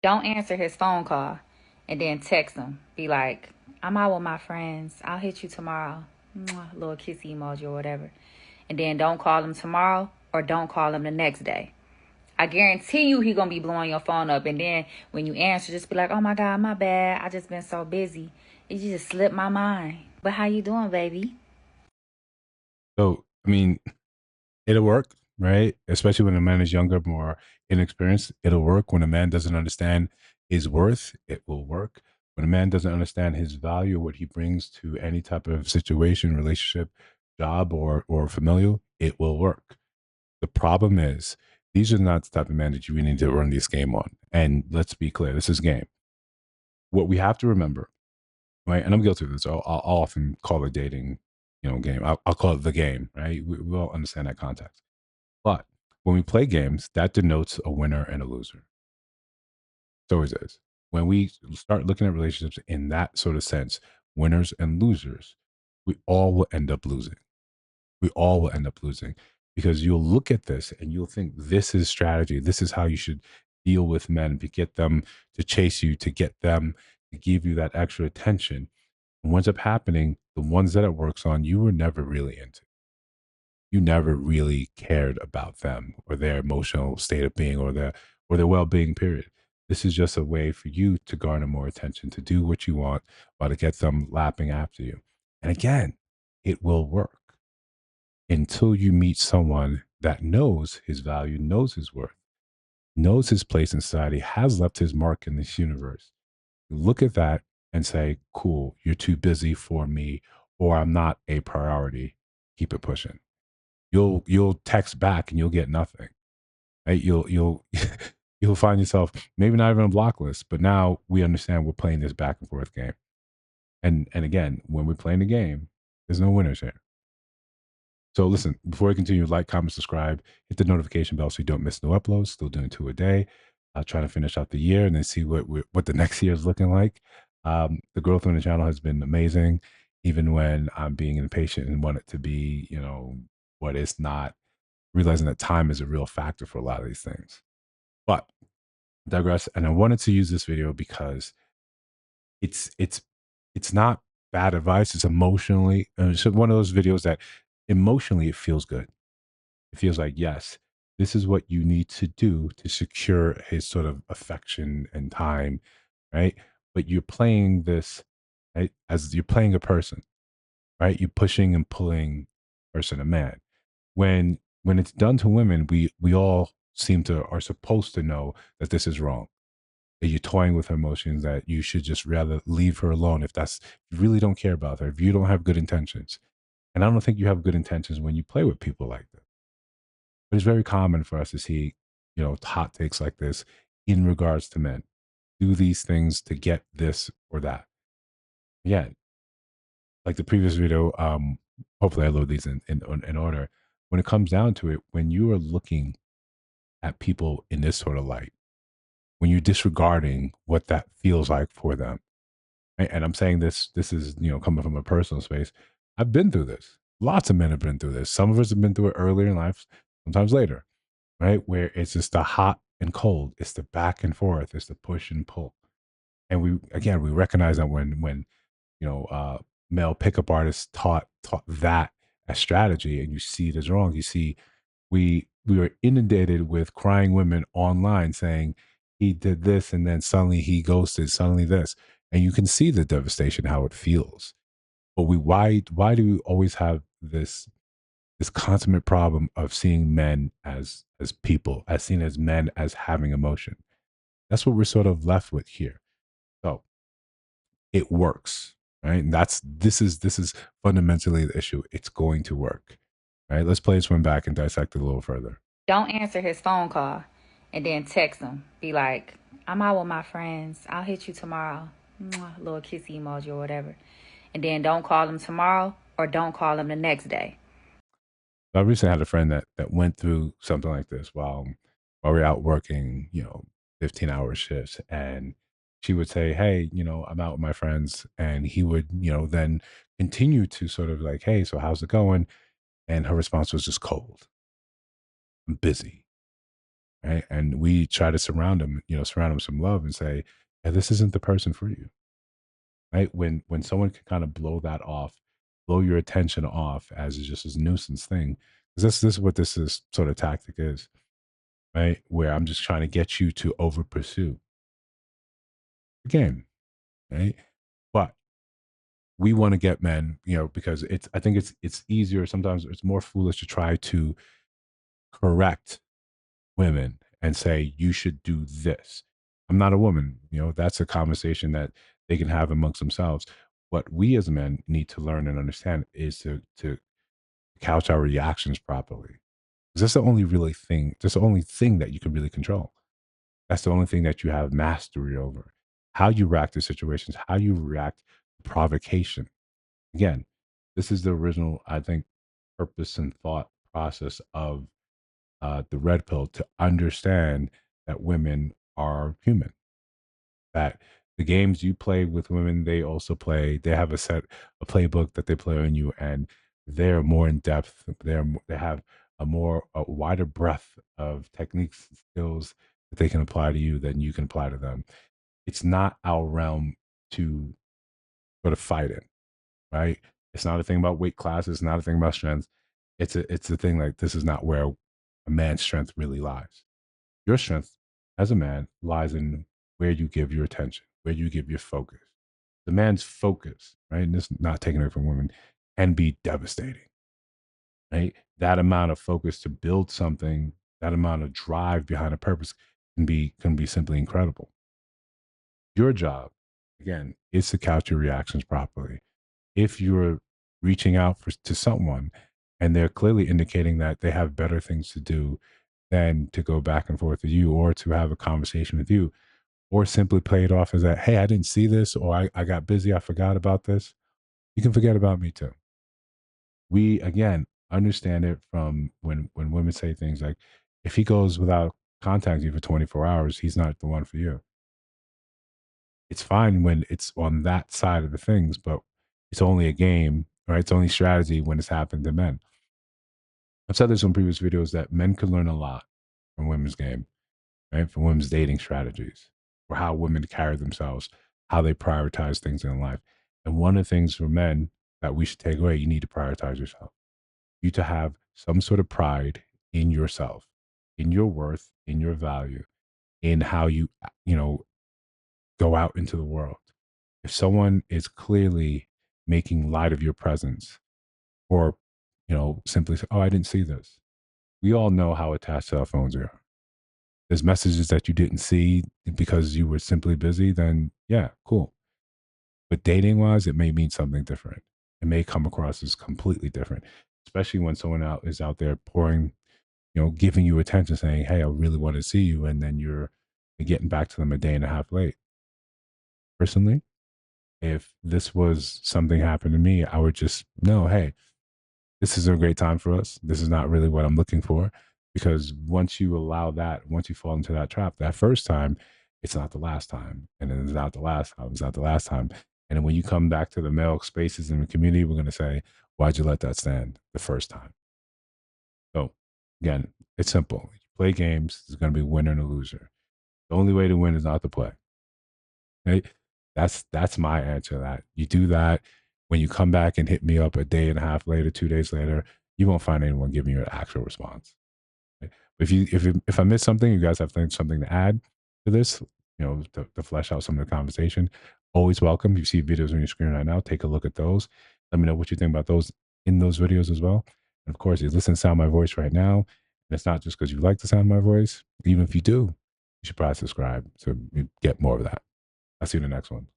Don't answer his phone call and then text him. Be like, I'm out with my friends. I'll hit you tomorrow. Mwah, little kissy emoji or whatever. And then don't call him tomorrow or don't call him the next day. I guarantee you he gonna be blowing your phone up. And then when you answer, just be like, oh my God, my bad. I just been so busy. It just slipped my mind. But how you doing, baby? So, I mean, it'll work, right? Especially when a man is younger, more inexperienced. It'll work. When a man doesn't understand his worth, it will work. When a man doesn't understand his value, what he brings to any type of situation, relationship, job, or familial, it will work. The problem is these are not the type of men that you need to run this game on. And let's be clear, this is game. What we have to remember, right? And I'm guilty of this. I'll often call it dating, game. I'll call it the game, right? We all understand that context. But when we play games, that denotes a winner and a loser. It always is. When we start looking at relationships in that sort of sense, winners and losers, we all will end up losing. We all will end up losing because you'll look at this and you'll think this is strategy. This is how you should deal with men to get them to chase you, to get them to give you that extra attention. And what ends up happening, the ones that it works on, you were never really into. You never really cared about them or their emotional state of being or their well-being, period. This is just a way for you to garner more attention, to do what you want, or to get them lapping after you. And again, it will work until you meet someone that knows his value, knows his worth, knows his place in society, has left his mark in this universe. Look at that and say, cool, you're too busy for me, or I'm not a priority. Keep it pushing. You'll text back and you'll get nothing. Right? You'll you'll find yourself maybe not even on a block list, but now we understand we're playing this back and forth game. And again, when we're playing the game, there's no winners here. So listen, before we continue, like, comment, subscribe, hit the notification bell so you don't miss no uploads. Still doing two a day. Trying to finish out the year and then see what the next year is looking like. The growth on the channel has been amazing, even when I'm being impatient and want it to be, what it's not. Realizing that time is a real factor for a lot of these things. But digress, and I wanted to use this video because it's it's it's not bad advice. It's emotionally, it's one of those videos that emotionally it feels good. It feels like, yes, this is what you need to do to secure his sort of affection and time, right? But you're playing this, right, as you're playing a person, right? You're pushing and pulling person, a man. When it's done to women, we all seem to are supposed to know that this is wrong. That you're toying with her emotions, that you should just rather leave her alone if you really don't care about her, if you don't have good intentions. And I don't think you have good intentions when you play with people like this. But it's very common for us to see, hot takes like this in regards to men. Do these things to get this or that. Yeah, like the previous video, hopefully I load these in order. When it comes down to it, when you are looking at people in this sort of light, when you're disregarding what that feels like for them, and I'm saying this is, coming from a personal space. I've been through this. Lots of men have been through this. Some of us have been through it earlier in life, sometimes later, right? Where it's just the hot and cold. It's the back and forth. It's the push and pull. And we recognize that when you know, uh, male pickup artists taught that as strategy, and you see it as wrong. You see, we were inundated with crying women online saying he did this, and then suddenly he ghosted, suddenly this, and you can see the devastation, how it feels. But why do we always have this consummate problem of seeing men as people, as seen as men as having emotion? That's what we're sort of left with here. So it works, right? And this is fundamentally the issue. It's going to work, right? Let's play this one back and dissect it a little further. Don't answer his phone call and then text him. Be like, I'm out with my friends. I'll hit you tomorrow. Mwah, little kissy emoji or whatever. And then don't call him tomorrow or don't call him the next day. I recently had a friend that went through something like this while we are out working, 15-hour shifts, and she would say, "Hey, I'm out with my friends," and he would, then continue to sort of like, "Hey, so how's it going?" And her response was just cold. I'm busy. right? And we try to surround them with some love and say, "Yeah, this isn't the person for you." Right? When someone can kind of blow that off, blow your attention off as just this nuisance thing, because this is what this is sort of tactic is, right? Where I'm just trying to get you to over pursue the game, right? But we want to get men, because I think it's easier sometimes. It's more foolish to try to correct women and say you should do this. I'm not a woman, that's a conversation that they can have amongst themselves. What we as men need to learn and understand is to couch our reactions properly. 'Cause that's the only really thing. That's the only thing that you can really control. That's the only thing that you have mastery over. How you react to situations, how you react to provocation. Again, this is the original, I think, purpose and thought process of the red pill, to understand that women are human, that the games you play with women, they also play, they have a playbook that they play on you, and they're more in depth. They have a wider breadth of techniques, skills that they can apply to you than you can apply to them. It's not our realm to sort of fight in, right? It's not a thing about weight classes. It's not a thing about strength. It's a thing like, this is not where a man's strength really lies. Your strength as a man lies in where you give your attention, where you give your focus. The man's focus, right? And this is not taking it from women, can be devastating, right? That amount of focus to build something, that amount of drive behind a purpose can be simply incredible. Your job, again, is to couch your reactions properly. If you're reaching out to someone and they're clearly indicating that they have better things to do than to go back and forth with you, or to have a conversation with you, or simply play it off as that, hey, I didn't see this, or I got busy, I forgot about this. You can forget about me too. We, again, understand it from when women say things like, if he goes without contacting you for 24 hours, he's not the one for you. It's fine when it's on that side of the things, but it's only a game, right? It's only strategy when it's happened to men. I've said this in previous videos that men can learn a lot from women's game, right? From women's dating strategies, or how women carry themselves, how they prioritize things in life. And one of the things for men that we should take away, you need to prioritize yourself. You to have some sort of pride in yourself, in your worth, in your value, in how you go out into the world. If someone is clearly making light of your presence, or simply say, "Oh, I didn't see this." We all know how attached cell phones are. There's messages that you didn't see because you were simply busy, then yeah, cool. But dating wise, it may mean something different. It may come across as completely different, especially when someone is out there pouring, giving you attention, saying, "Hey, I really want to see you," and then you're getting back to them a day and a half late. Personally, if this was something happened to me, I would just know, hey, this is a great time for us. This is not really what I'm looking for. Because once you allow that, once you fall into that trap, that first time, it's not the last time. And then it's not the last time. It's not the last time. And then when you come back to the male spaces in the community, we're going to say, why'd you let that stand the first time? So again, it's simple. You play games, there's going to be a winner and a loser. The only way to win is not to play. Right? That's my answer to that. You do that. When you come back and hit me up a day and a half later, 2 days later, you won't find anyone giving you an actual response. Right? If I miss something, you guys have something to add to this, to flesh out some of the conversation. Always welcome. You see videos on your screen right now. Take a look at those. Let me know what you think about those in those videos as well. And of course, you listen to the sound of my voice right now. And it's not just because you like the sound of my voice. Even if you do, you should probably subscribe to get more of that. I'll see you in the next one.